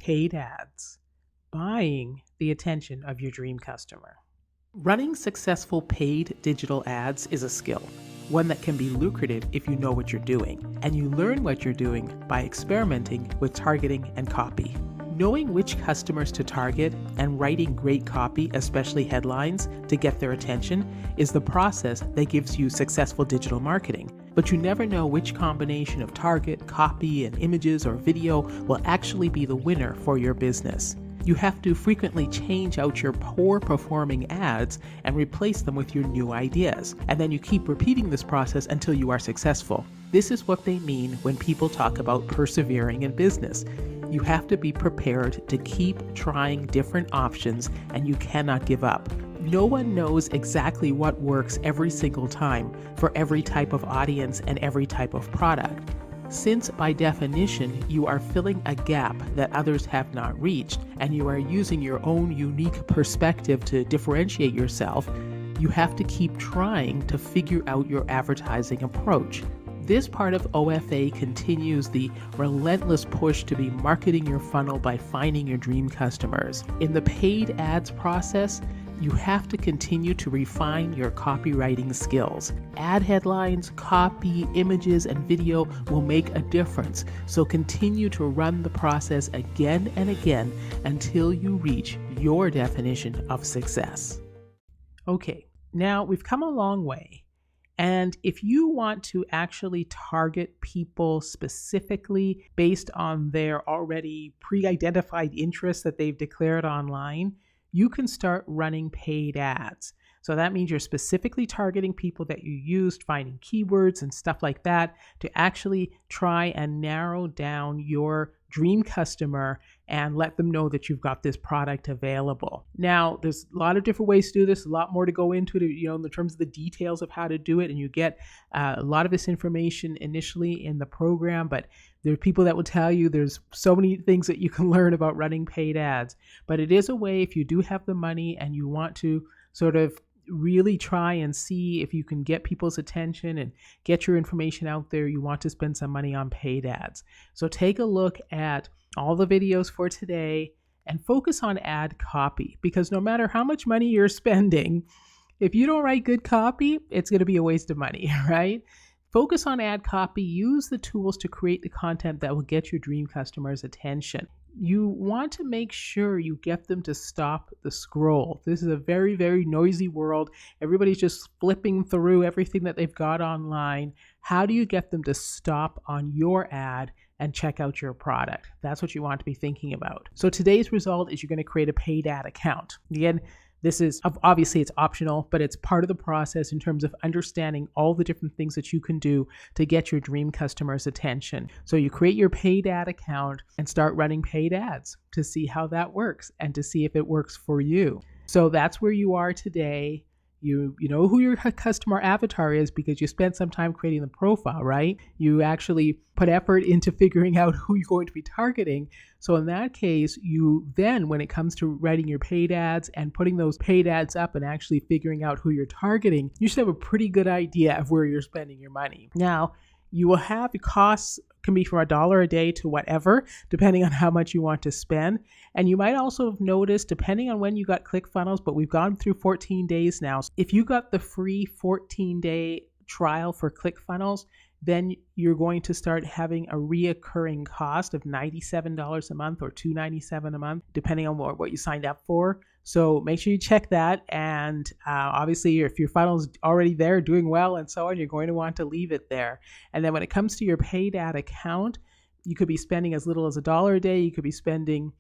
paid ads, buying the attention of your dream customer. Running successful paid digital ads is a skill, one that can be lucrative if you know what you're doing, and you learn what you're doing by experimenting with targeting and copy. Knowing which customers to target and writing great copy, especially headlines, to get their attention is the process that gives you successful digital marketing. But you never know which combination of target, copy, and images or video will actually be the winner for your business. You have to frequently change out your poor performing ads and replace them with your new ideas. And then you keep repeating this process until you are successful. This is what they mean when people talk about persevering in business. You have to be prepared to keep trying different options, and you cannot give up. No one knows exactly what works every single time for every type of audience and every type of product. Since by definition, you are filling a gap that others have not reached, and you are using your own unique perspective to differentiate yourself, you have to keep trying to figure out your advertising approach. This part of OFA continues the relentless push to be marketing your funnel by finding your dream customers. In the paid ads process, you have to continue to refine your copywriting skills. Ad headlines, copy, images, and video will make a difference, so continue to run the process again and again until you reach your definition of success. Okay, now we've come a long way. And if you want to actually target people specifically based on their already pre-identified interests that they've declared online, you can start running paid ads. So that means you're specifically targeting people that you used, finding keywords and stuff like that to actually try and narrow down your dream customer and let them know that you've got this product available. Now, there's a lot of different ways to do this, a lot more to go into it, in the terms of the details of how to do it. And you get a lot of this information initially in the program, but there are people that will tell you there's so many things that you can learn about running paid ads. But it is a way, if you do have the money and you want to sort of really try and see if you can get people's attention and get your information out there, you want to spend some money on paid ads. So take a look at all the videos for today and focus on ad copy, because no matter how much money you're spending, if you don't write good copy, it's going to be a waste of money, right? Focus on ad copy, use the tools to create the content that will get your dream customers' attention. You want to make sure you get them to stop the scroll. This is a very, very noisy world. Everybody's just flipping through everything that they've got online. How do you get them to stop on your ad and check out your product? That's what you want to be thinking about. So today's result is you're going to create a paid ad account. Again, this is obviously it's optional, but it's part of the process in terms of understanding all the different things that you can do to get your dream customers' attention. So you create your paid ad account and start running paid ads to see how that works and to see if it works for you. So that's where you are today. You know who your customer avatar is because you spent some time creating the profile, right? You actually put effort into figuring out who you're going to be targeting. So in that case, you then, when it comes to writing your paid ads and putting those paid ads up and actually figuring out who you're targeting, you should have a pretty good idea of where you're spending your money. Now, you will have costs can be from $1 a day to whatever, depending on how much you want to spend. And you might also have noticed, depending on when you got ClickFunnels, but we've gone through 14 days now. So if you got the free 14-day trial for ClickFunnels, then you're going to start having a reoccurring cost of $97 a month or $297 a month, depending on what you signed up for. So make sure you check that. And obviously, if your funnel's already there, doing well and so on, you're going to want to leave it there. And then when it comes to your paid ad account, you could be spending as little as $1 a day. You could be spending,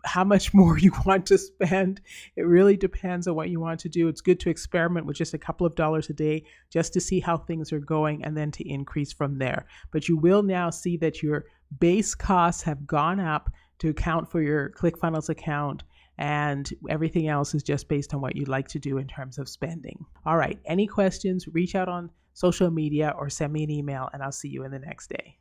how much more you want to spend. It really depends on what you want to do. It's good to experiment with just a couple of dollars a day just to see how things are going and then to increase from there. But you will now see that your base costs have gone up to account for your ClickFunnels account, and everything else is just based on what you'd like to do in terms of spending. All right, any questions, reach out on social media or send me an email, and I'll see you in the next day.